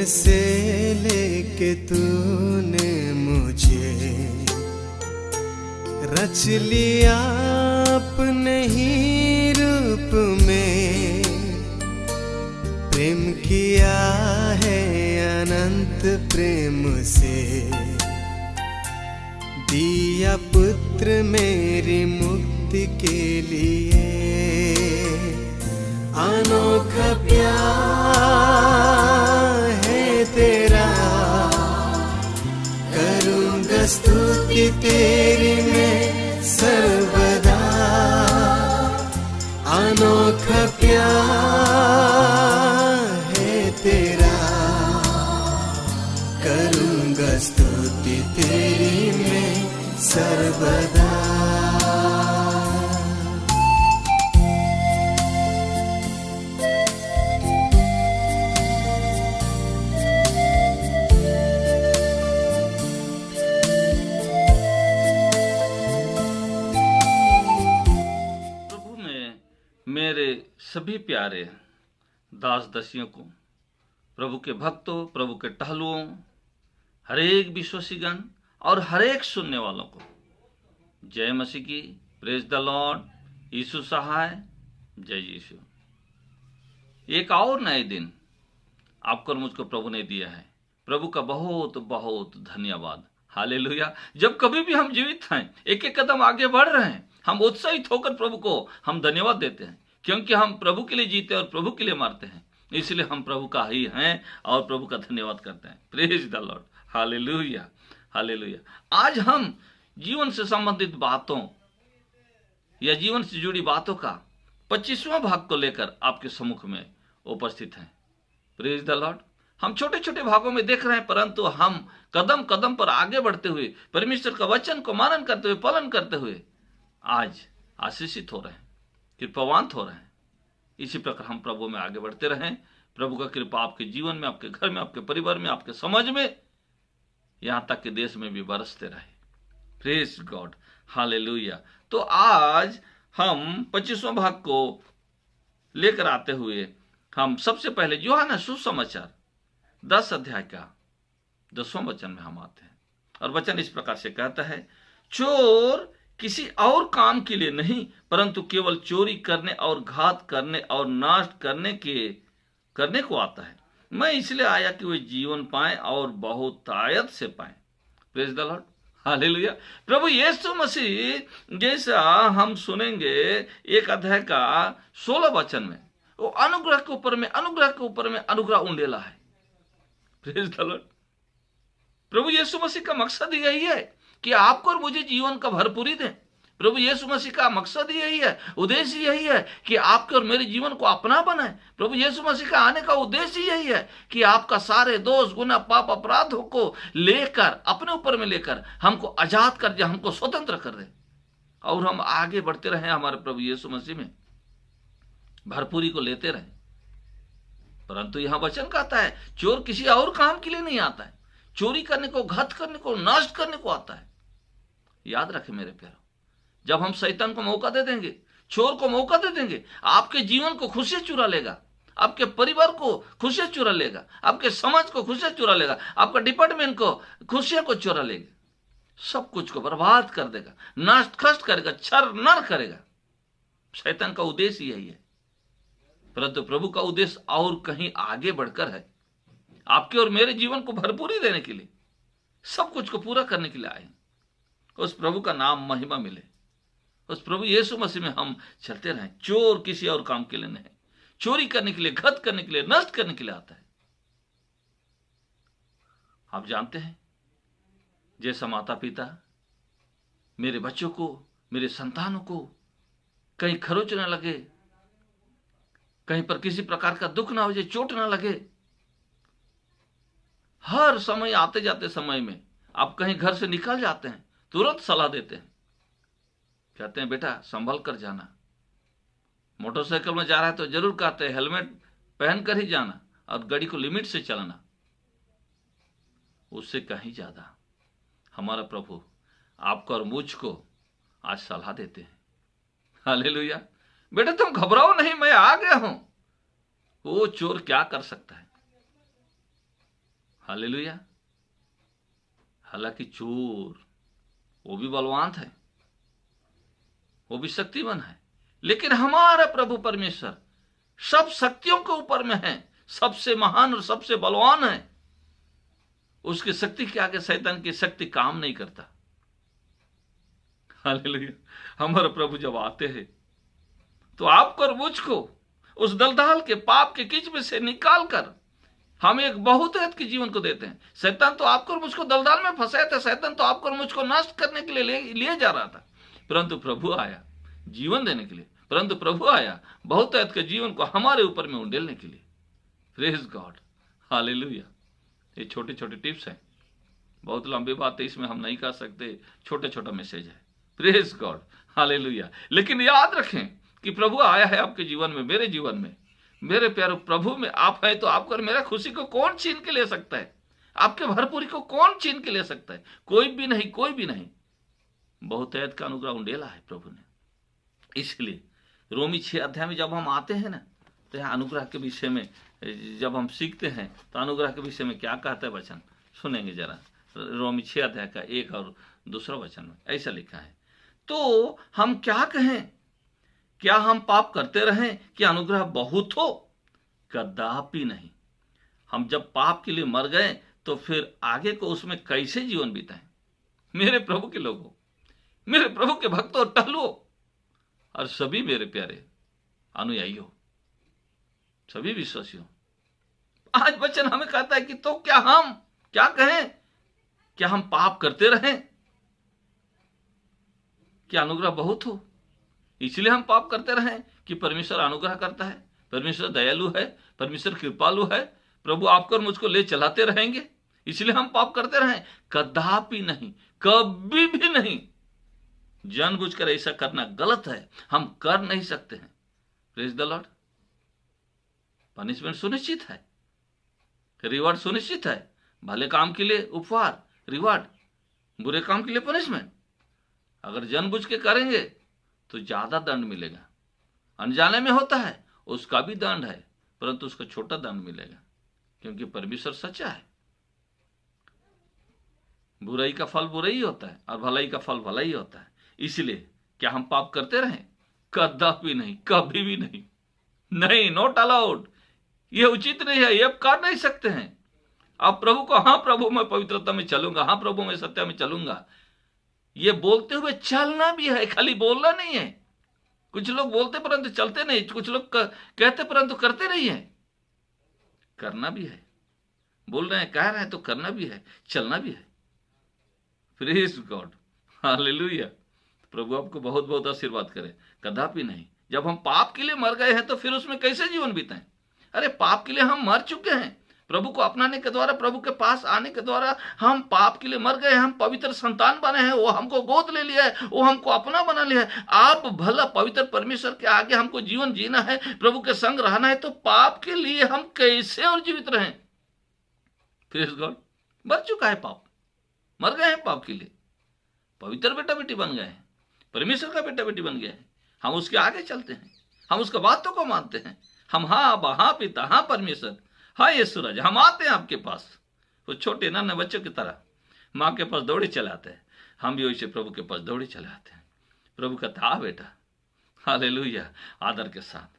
से लेके तूने मुझे रच लिया अपने ही रूप में, प्रेम किया है अनंत प्रेम से, दिया पुत्र मेरी मुक्ति के लिए। अनोखा प्यार है तेरा, करूँगा स्तुति तेरी मैं सर्वदा। अनोखा प्यार है तेरा, करूँगा स्तुति तेरी मैं सर्वदा। मेरे सभी प्यारे दास दसियों को, प्रभु के भक्तों, प्रभु के टहलुओं, हरेक विश्वासीगण और हरेक सुनने वालों को जय मसीह की, प्रेज द लॉर्ड, यीशु सहाय, जय यीशु। एक और नए दिन आपको और मुझको प्रभु ने दिया है। प्रभु का बहुत बहुत धन्यवाद। हालेलुया। जब कभी भी हम जीवित हैं, एक एक कदम आगे बढ़ रहे हैं, हम उत्साहित होकर प्रभु को हम धन्यवाद देते हैं, क्योंकि हम प्रभु के लिए जीते और प्रभु के लिए मारते हैं। इसलिए हम प्रभु का ही हैं और प्रभु का धन्यवाद करते हैं। Praise the Lord. Hallelujah, hallelujah. आज हम जीवन से संबंधित बातों या जीवन से जुड़ी बातों का 25वां भाग को लेकर आपके सम्मुख में उपस्थित हैं। Praise the Lord. हम छोटे छोटे भागों में देख रहे हैं, परंतु हम कदम कदम पर आगे बढ़ते हुए, परमेश्वर का वचन को मानन करते हुए, पालन करते हुए आज आशीषित हो रहे हैं, कृपावान हो रहे हैं। इसी प्रकार हम प्रभु में आगे बढ़ते रहें। प्रभु का कृपा आपके जीवन में, आपके घर में, आपके परिवार में, आपके समाज में, यहां तक कि देश में भी बरसते रहे। Praise God. हालेलुया। तो आज हम 25वां भाग को लेकर आते हुए हम सबसे पहले यूहन्ना सुसमाचार 10 अध्याय का 10वां वचन में हम आते हैं, और वचन इस प्रकार से कहता है, चोर किसी और काम के लिए नहीं, परंतु केवल चोरी करने और घात करने और नाश करने को आता है। मैं इसलिए आया कि वे जीवन पाएं और बहुतायत से पाएं। Praise the Lord. हालेलुया। प्रभु यीशु मसीह जैसा हम सुनेंगे 1 अध्याय का 16 वचन में, वो अनुग्रह के ऊपर में अनुग्रह के ऊपर में अनुग्रह उंडेला है। Praise the Lord. प्रभु यीशु मसीह का मकसद यही है कि आपको और मुझे जीवन का भरपूरी दें। प्रभु यीशु मसीह का मकसद यही है, उद्देश्य यही है कि आपके और मेरे जीवन को अपना बनाए। प्रभु यीशु मसीह का आने का उद्देश्य यही है कि आपका सारे दोष, गुनाह, पाप, अपराधों को लेकर, अपने ऊपर में लेकर हमको आजाद कर दे, हमको स्वतंत्र कर दे, और हम आगे बढ़ते रहे हमारे प्रभु यीशु मसीह में, भरपूरी को लेते रहे। परंतु यहां वचन कहता है, चोर किसी और काम के लिए नहीं आता है, चोरी करने को, घात करने को, नष्ट करने को आता है। याद रखें मेरे प्यारों, जब हम शैतान को मौका दे देंगे, चोर को मौका दे देंगे, आपके जीवन को खुशियां चुरा लेगा, आपके परिवार को खुशियां चुरा लेगा, आपके समाज को खुशियां चुरा लेगा, आपका डिपार्टमेंट को खुशियां को चुरा लेगा, सब कुछ को बर्बाद कर देगा, नष्ट खष्ट करेगा, छर नर करेगा। शैतान का उद्देश्य यही है। परंतु प्रभु का उद्देश्य और कहीं आगे बढ़कर है, आपके और मेरे जीवन को भरपूरी देने के लिए, सब कुछ को पूरा करने के लिए आए। उस प्रभु का नाम महिमा मिले, उस प्रभु यीशु मसीह में हम चलते रहें। चोर किसी और काम के लिए नहीं, चोरी करने के लिए, घात करने के लिए, नष्ट करने के लिए आता है। आप जानते हैं, जैसा माता पिता मेरे बच्चों को, मेरे संतानों को कहीं खरोच न लगे, कहीं पर किसी प्रकार का दुख ना हो जाए, चोट ना लगे, हर समय आते जाते समय में आप कहीं घर से निकल जाते हैं, तुरंत सलाह देते हैं, कहते हैं बेटा संभल कर जाना, मोटरसाइकिल में जा रहा है तो जरूर कहते हैं हेलमेट पहन कर ही जाना और गाड़ी को लिमिट से चलाना। उससे कहीं ज्यादा हमारा प्रभु आपको और मुझको आज सलाह देते हैं। हालेलुया। बेटा तुम घबराओ नहीं, मैं आ गया हूं। वो चोर क्या कर सकता है? हालेलुया। हालांकि चोर वो भी बलवान है, वो भी शक्तिमान है, लेकिन हमारा प्रभु परमेश्वर सब शक्तियों के ऊपर में है, सबसे महान और सबसे बलवान है। उसकी शक्ति के आगे शैतान की शक्ति काम नहीं करता। हालेलुया। हमारे प्रभु जब आते हैं तो आपको और मुझको उस दलदल के पाप के कीच में से निकाल कर हम एक बहुतायत के जीवन को देते हैं। शैतान तो आपको और मुझको दलदल में फंसाया था, शैतान तो आपको और मुझको नष्ट करने के लिए लिए जा रहा था, परंतु प्रभु आया जीवन देने के लिए, परंतु प्रभु आया बहुतायत के जीवन को हमारे ऊपर में उंडेलने के लिए। Praise God, hallelujah. ये छोटे छोटे टिप्स हैं, बहुत लंबी बात है, इसमें हम नहीं कर सकते, छोटा छोटा मैसेज है। Praise God, hallelujah. लेकिन याद रखें कि प्रभु आया है आपके जीवन में, मेरे जीवन में। मेरे प्यारे प्रभु में आप है तो आपको और मेरा खुशी को कौन छीन के ले सकता है? आपके भरपूरी को कौन छीन के ले सकता है? कोई भी नहीं, कोई भी नहीं। बहुतायत का अनुग्रह उंडेला है प्रभु ने। इसलिए रोमी 6 अध्याय में जब हम आते हैं ना, तो यहाँ अनुग्रह के विषय में जब हम सीखते हैं तो अनुग्रह के विषय में क्या कहता है वचन सुनेंगे जरा। रोमी 6 अध्याय का 1 और 2 वचन में ऐसा लिखा है, तो हम क्या कहें? क्या हम पाप करते रहें कि अनुग्रह बहुत हो? कदापि नहीं। हम जब पाप के लिए मर गए तो फिर आगे को उसमें कैसे जीवन बिताएं? मेरे प्रभु के लोगों, मेरे प्रभु के भक्तों, टहलुओं और सभी मेरे प्यारे अनुयायियों, सभी विश्वासियों, आज वचन हमें कहता है कि तो क्या हम क्या कहें? क्या हम पाप करते रहें कि अनुग्रह बहुत हो? इसलिए हम पाप करते रहें कि परमेश्वर अनुग्रह करता है, परमेश्वर दयालु है, परमेश्वर कृपालु है, प्रभु आपको और मुझको ले चलाते रहेंगे, इसलिए हम पाप करते रहें? कदापि नहीं, कभी भी नहीं। जानबूझकर ऐसा करना गलत है, हम कर नहीं सकते हैं। Praise the Lord. पनिशमेंट सुनिश्चित है, रिवार्ड सुनिश्चित है। भले काम के लिए उपहार रिवार्ड, बुरे काम के लिए पनिशमेंट। अगर जानबूझ के करेंगे तो ज्यादा दंड मिलेगा। अनजाने में होता है उसका भी दंड है, परंतु उसका छोटा दंड मिलेगा, क्योंकि परमेश्वर सच्चा है। बुराई का फल बुराई होता है और भलाई का फल भलाई होता है। इसलिए क्या हम पाप करते रहें? कदापि नहीं, कभी भी नहीं, नहीं, नॉट अलाउड। ये उचित नहीं है, ये कर नहीं सकते हैं। आप प्रभु को, हाँ प्रभु मैं पवित्रता में चलूंगा, हाँ प्रभु मैं सत्य में चलूंगा, ये बोलते हुए चलना भी है, खाली बोलना नहीं है। कुछ लोग बोलते परंतु चलते नहीं, कुछ लोग कहते परंतु करते नहीं है। करना भी है, बोल रहे हैं, कह रहे हैं तो करना भी है, चलना भी है। Praise God, hallelujah. प्रभु आपको बहुत बहुत आशीर्वाद करे। कदापि नहीं। जब हम पाप के लिए मर गए हैं तो फिर उसमें कैसे जीवन बिताएं? अरे पाप के लिए हम मर चुके हैं, प्रभु को अपनाने के द्वारा, प्रभु के पास आने के द्वारा हम पाप के लिए मर गए। हम पवित्र संतान बने हैं, वो हमको गोद ले लिया है, वो हमको अपना बना लिया है। आप भला पवित्र परमेश्वर के आगे हमको जीवन जीना है, प्रभु के संग रहना है, तो पाप के लिए हम कैसे और जीवित रहें? Praise God. मर चुका है पाप, मर गए हैं पाप के लिए, पवित्र बेटा बेटी बन गए हैं, परमेश्वर का बेटा बेटी बन गए हैं। हम उसके आगे चलते हैं, हम उसका बातों को मानते हैं। हम हाँ अब्बा, हाँ पिता, हाँ परमेश्वर, हाँ ये सूरज, हम आते हैं आपके पास। वो छोटे नन्हे बच्चों की तरह माँ के पास दौड़े चलाते हैं, हम भी वैसे प्रभु के पास दौड़े चले आते हैं। प्रभु कहता हाँ बेटा, हालेलुया, आदर के साथ।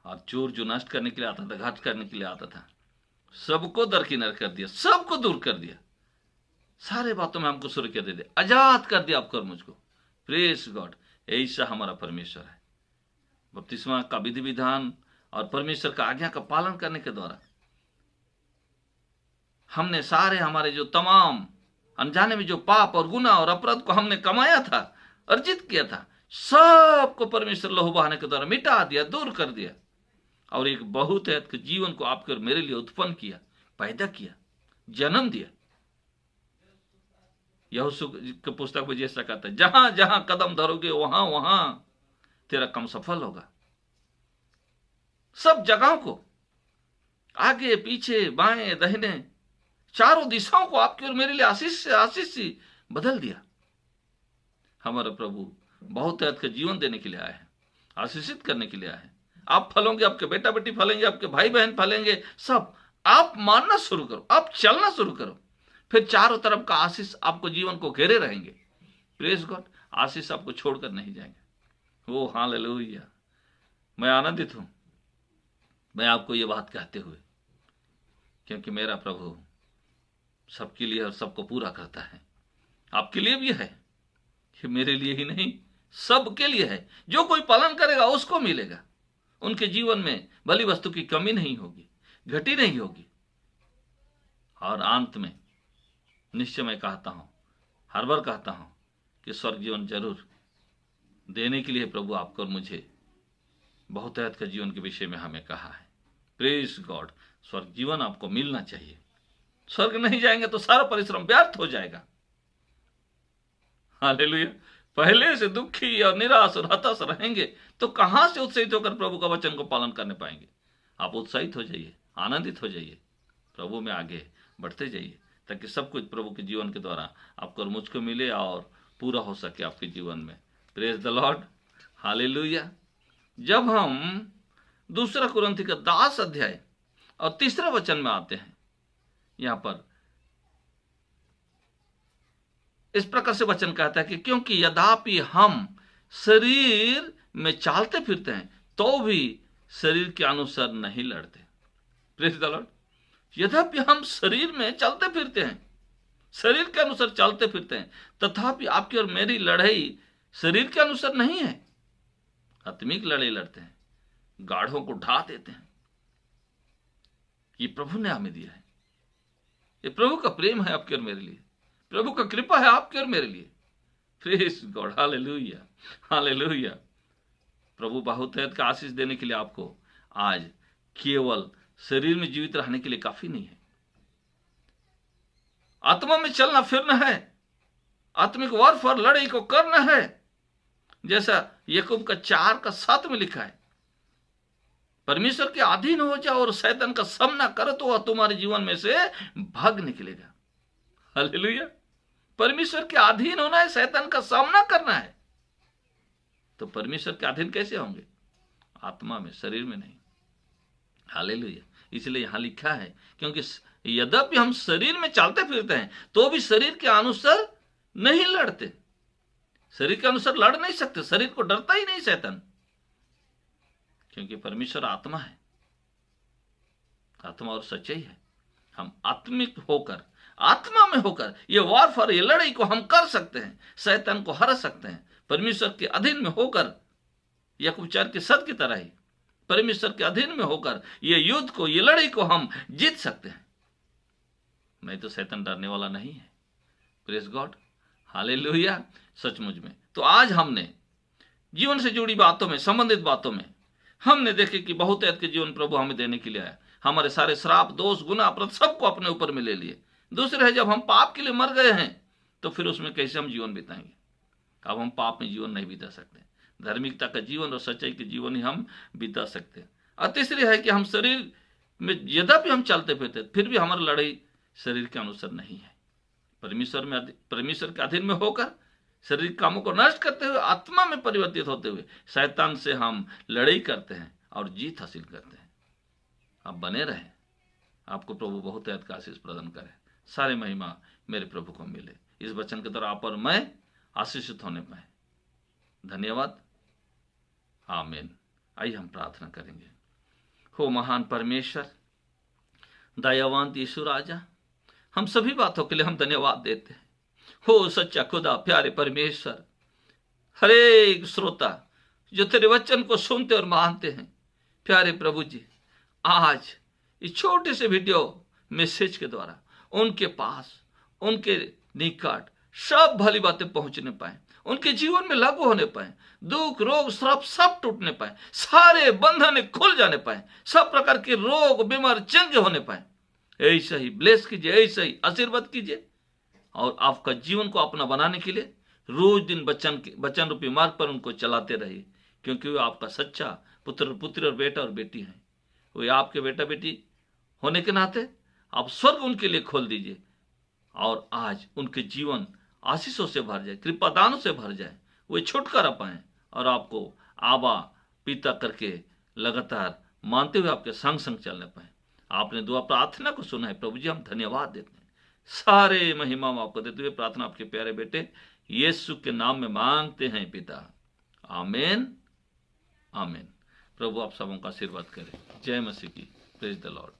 और चोर जो नष्ट करने के लिए आता था, घात करने के लिए आता था, सबको दरकिनार कर दिया, सबको दूर कर दिया, सारे बातों में हमको सुरक्षा दे दिया, आजाद कर दिया आपको और मुझको। Praise God. ऐसा हमारा परमेश्वर है। बपतिस्मा का विधि विधान और परमेश्वर का आज्ञा का पालन करने के द्वारा हमने सारे हमारे जो तमाम अनजाने में जो पाप और गुनाह और अपराध को हमने कमाया था, अर्जित किया था, सबको परमेश्वर लहू बहाने के द्वारा मिटा दिया, दूर कर दिया, और एक बहुतायत के जीवन को आपके और मेरे लिए उत्पन्न किया, पैदा किया, जन्म दिया। यहोशू की पुस्तक में जैसा कहता है, जहां जहां कदम धरोगे वहां वहां तेरा काम सफल होगा। सब जगहों को, आगे पीछे बाएं दाहिने चारों दिशाओं को आपके और मेरे लिए आशीष से आशीष से बदल दिया। हमारा प्रभु बहुतायत का जीवन देने के लिए आए हैं, आशीषित करने के लिए आए हैं। आप फलोगे, आपके बेटा बेटी फलेंगे, आपके भाई बहन फलेंगे, सब आप मानना शुरू करो, आप चलना शुरू करो, फिर चारों तरफ का आशीष आपको जीवन को घेरे रहेंगे। प्रेज गॉड, आशीष आपको छोड़कर नहीं जाएंगे। वो हालेलुया। मैं आनंदित हूं मैं आपको ये बात कहते हुए, क्योंकि मेरा प्रभु सबके लिए और सबको पूरा करता है। आपके लिए भी है, ये मेरे लिए ही नहीं, सबके लिए है। जो कोई पालन करेगा उसको मिलेगा। उनके जीवन में भली वस्तु की कमी नहीं होगी, घटी नहीं होगी। और अंत में निश्चय मैं कहता हूं, हर बार कहता हूं कि स्वर्ग जीवन जरूर देने के लिए प्रभु आपको और मुझे बहुतायत का जीवन के विषय में हमें कहा है। प्रेज गॉड, स्वर्ग जीवन आपको मिलना चाहिए। स्वर्ग नहीं जाएंगे तो सारा परिश्रम व्यर्थ हो जाएगा। हालेलुया। पहले से दुखी और निराश और हताश रहेंगे तो कहां से उत्साहित होकर प्रभु का वचन को पालन करने पाएंगे। आप उत्साहित हो जाइए, आनंदित हो जाइए, प्रभु में आगे बढ़ते जाइए, ताकि सब कुछ प्रभु के जीवन के द्वारा आपको और मुझको मिले और पूरा हो सके आपके जीवन में। Praise the Lord, hallelujah. जब हम दूसरा कुरिन्थी का 10 अध्याय और 3 वचन में आते हैं, यहां पर इस प्रकार से वचन कहता है कि क्योंकि यद्यपि हम शरीर में चलते फिरते हैं तो भी शरीर के अनुसार नहीं लड़ते। Praise the Lord. यद्यपि हम शरीर में चलते फिरते हैं, शरीर के अनुसार चलते फिरते हैं, तथापि आपकी और मेरी लड़ाई शरीर के अनुसार नहीं है। आत्मिक लड़ाई लड़ते हैं, गाढ़ों को ढा देते हैं। ये प्रभु ने हमें दिया है, ये प्रभु का प्रेम है आपके और मेरे लिए, प्रभु का कृपा है आपके और मेरे लिए। Praise God, hallelujah, hallelujah. प्रभु बहुतायत का आशीष देने के लिए आपको आज केवल शरीर में जीवित रहने के लिए काफी नहीं है। आत्मा में चलना फिरना है, आत्मिक वारफार लड़ाई को करना है, जैसा याकूब का 4:7 में लिखा है। परमेश्वर के अधीन हो जाओ और शैतान का सामना करो तो वह तुम्हारे जीवन में से भाग निकलेगा। हालेलुया। परमेश्वर के अधीन होना है, शैतान का सामना करना है। तो परमेश्वर के अधीन कैसे होंगे? आत्मा में, शरीर में नहीं। हालेलुया। इसलिए यहां लिखा है क्योंकि यद्यपि हम शरीर में चलते फिरते हैं तो भी शरीर के अनुसार नहीं लड़ते। शरीर के अनुसार लड़ नहीं सकते, शरीर को डरता ही नहीं शैतान, क्योंकि परमेश्वर आत्मा है, आत्मा और सच्चाई है। हम आत्मिक होकर, आत्मा में होकर ये वारफार, ये लड़ाई को हम कर सकते हैं, शैतान को हरा सकते हैं। परमेश्वर के अधीन में होकर, याकूब 4:7 की तरह ही परमेश्वर के अधीन में होकर ये युद्ध को, ये लड़ाई को हम जीत सकते हैं। नहीं तो शैतान डरने वाला नहीं है। Praise God, hallelujah. सचमुच में तो आज हमने जीवन से जुड़ी बातों में, संबंधित बातों में हमने देखे कि बहुतायत के जीवन प्रभु हमें देने के लिए आया। हमारे सारे श्राप, दोष, गुनाह, अपराध सबको अपने ऊपर में ले लिए। दूसरे है, जब हम पाप के लिए मर गए हैं तो फिर उसमें कैसे हम जीवन बिताएंगे? अब हम पाप में जीवन नहीं बिता सकते, धार्मिकता का जीवन और सच्चाई के जीवन ही हम बिता सकते हैं। और तीसरी है कि हम शरीर में यद्यपि हम चलते फिरते फिर भी हमारी लड़ाई शरीर के अनुसार नहीं है। परमेश्वर के अधीन में होकर शरीर कामों को नष्ट करते हुए, आत्मा में परिवर्तित होते हुए शैतान से हम लड़ाई करते हैं और जीत हासिल करते हैं। आप बने रहें, आपको प्रभु बहुतायत का आशीष प्रदान करे। सारे महिमा मेरे प्रभु को मिले। इस वचन के द्वारा आप और मैं आशीषित होने पाए। धन्यवाद, आमीन। आइए हम प्रार्थना करेंगे। हो महान परमेश्वर, दयावान यीशु राजा, हम सभी बातों के लिए हम धन्यवाद देते हैं। हो सच्चा खुदा, प्यारे परमेश्वर, हर एक श्रोता जो तेरे वचन को सुनते और मानते हैं, प्यारे प्रभु जी, आज इस छोटे से वीडियो मैसेज के द्वारा उनके पास, उनके निकट सब भली बातें पहुंचने पाए, उनके जीवन में लागू होने पाए, दुख, रोग, श्राप सब टूटने पाए, सारे बंधन खुल जाने पाए, सब प्रकार के रोग, बीमार चंगे होने पाए। ऐसा ही ब्लेस कीजिए, ऐसा ही आशीर्वाद कीजिए और आपका जीवन को अपना बनाने के लिए रोज दिन वचन रूपी मार्ग पर उनको चलाते रहिए, क्योंकि वो आपका सच्चा पुत्र, पुत्री और बेटा और बेटी हैं। वो आपके बेटा बेटी होने के नाते आप स्वर्ग उनके लिए खोल दीजिए और आज उनके जीवन आशीषों से भर जाए, कृपा दानों से भर जाए, वे छुटकारा पाएं और आपको आबा पिता करके लगातार मानते हुए आपके संग संग चलने पाए। आपने दुआ प्रार्थना को सुना है प्रभु जी, हम धन्यवाद देते हैं। सारे महिमा हम आपको देते हुए प्रार्थना आपके प्यारे बेटे यीशु के नाम में मांगते हैं पिता, आमीन आमीन। प्रभु आप सबों का आशीर्वाद करे। जय मसीह की। Praise the Lord.